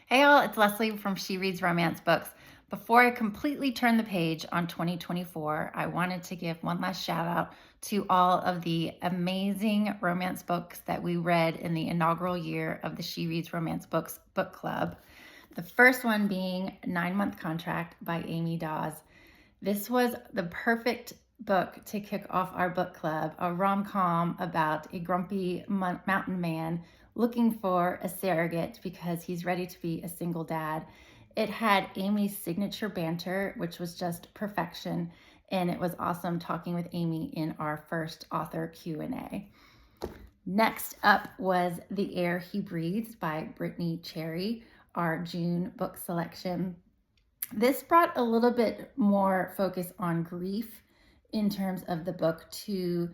Hey all, it's Leslie from She Reads Romance Books. Before I completely turn the page on 2024, I wanted to give one last shout out to all of the amazing romance books that we read in the inaugural year of the She Reads Romance Books book club. The first one being 9-Month Contract by Amy Dawes. This was the perfect book to kick off our book club, a rom-com about a grumpy mountain man looking for a surrogate because he's ready to be a single dad. It had Amy's signature banter, which was just perfection, and it was awesome talking with Amy in our first author Q&A. Next up was The Air He Breathes by Brittany Cherry, our June book selection. This brought a little bit more focus on grief in terms of the book to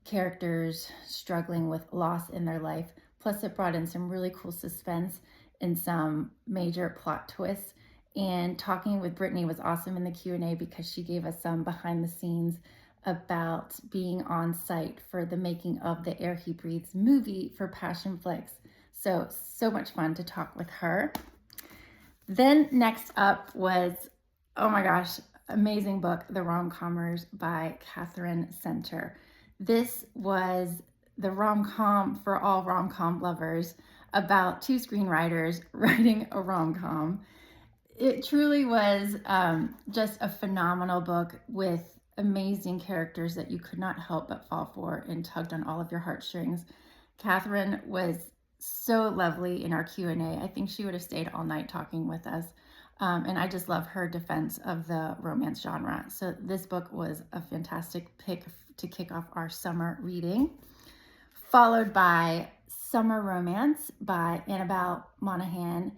characters struggling with loss in their life. Plus, it brought in some really cool suspense and some major plot twists. And talking with Brittany was awesome in the Q&A because she gave us some behind the scenes about being on site for the making of the Air He Breathes movie for Passionflix. So much fun to talk with her. Then next up was, oh my gosh, amazing book, The Rom-Commers by Catherine Center. This was the rom-com for all rom-com lovers about two screenwriters writing a rom-com. It truly was just a phenomenal book with amazing characters that you could not help but fall for and tugged on all of your heartstrings. Catherine was so lovely in our Q&A. I think she would have stayed all night talking with us. And I just love her defense of the romance genre. So this book was a fantastic pick to kick off our summer reading. Followed by Summer Romance by Annabelle Monaghan.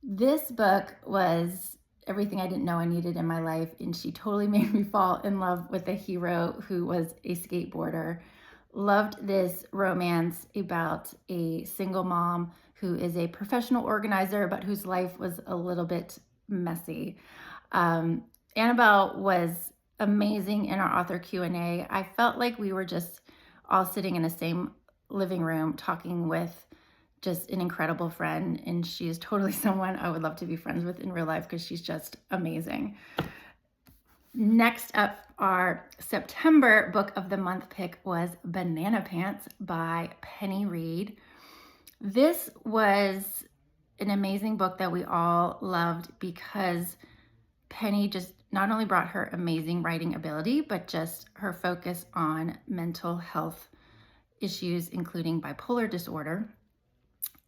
This book was everything I didn't know I needed in my life, and she totally made me fall in love with a hero who was a skateboarder. Loved this romance about a single mom who is a professional organizer, but whose life was a little bit messy. Annabelle was amazing in our author Q&A. I felt like we were just all sitting in the same living room talking with just an incredible friend, and she is totally someone I would love to be friends with in real life because she's just amazing. Next up, our September book of the month pick was Banana Pants by Penny Reed. This was an amazing book that we all loved because Penny just not only brought her amazing writing ability, but just her focus on mental health issues, including bipolar disorder.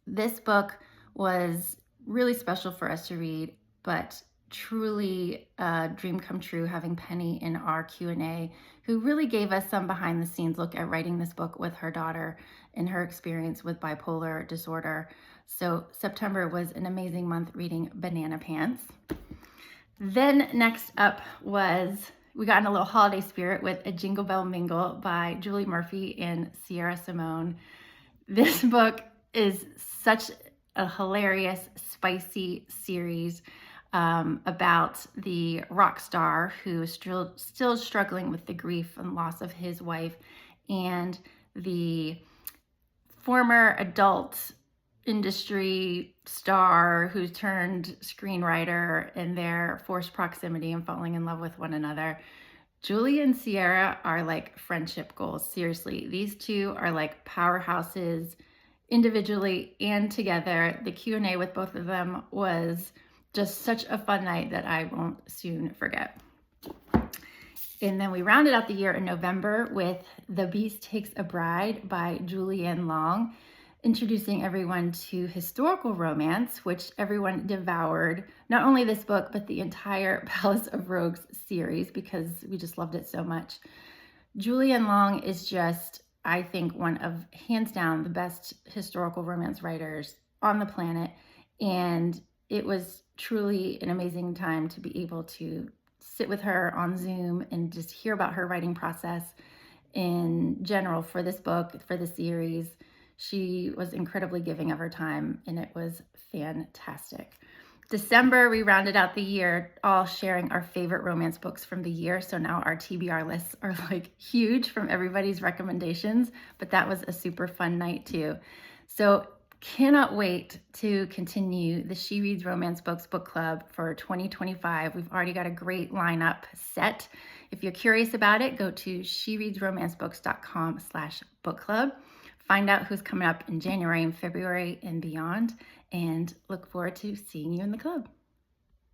This book was really special for us to read, but truly a dream come true having Penny in our Q&A, who really gave us some behind the scenes look at writing this book with her daughter and her experience with bipolar disorder. So September was an amazing month reading Banana Pants. Then next up was, we got in a little holiday spirit with A Jingle Bell Mingle by Julie Murphy and Sierra Simone. This book is such a hilarious, spicy series about the rock star who is still struggling with the grief and loss of his wife, and the former adult industry star who turned screenwriter and their forced proximity and falling in love with one another. Julie and Sierra are like friendship goals. Seriously, these two are like powerhouses individually and together. The Q&A with both of them was just such a fun night that I won't soon forget. And then we rounded out the year in November with The Beast Takes a Bride by Julianne Long, introducing everyone to historical romance, which everyone devoured. Not only this book, but the entire Palace of Rogues series, because we just loved it so much. Julianne Long is just, I think, one of, hands down, the best historical romance writers on the planet. And it was truly an amazing time to be able to sit with her on Zoom and just hear about her writing process in general for this book, for the series. She was incredibly giving of her time, and it was fantastic. December, we rounded out the year all sharing our favorite romance books from the year. So now our TBR lists are like huge from everybody's recommendations, but that was a super fun night too. So Cannot wait to continue the She Reads Romance Books book club for 2025. We've already got a great lineup set. If you're curious about it, go to shereadsromancebooks.com/book club. Find out who's coming up in January and February and beyond, and look forward to seeing you in the club.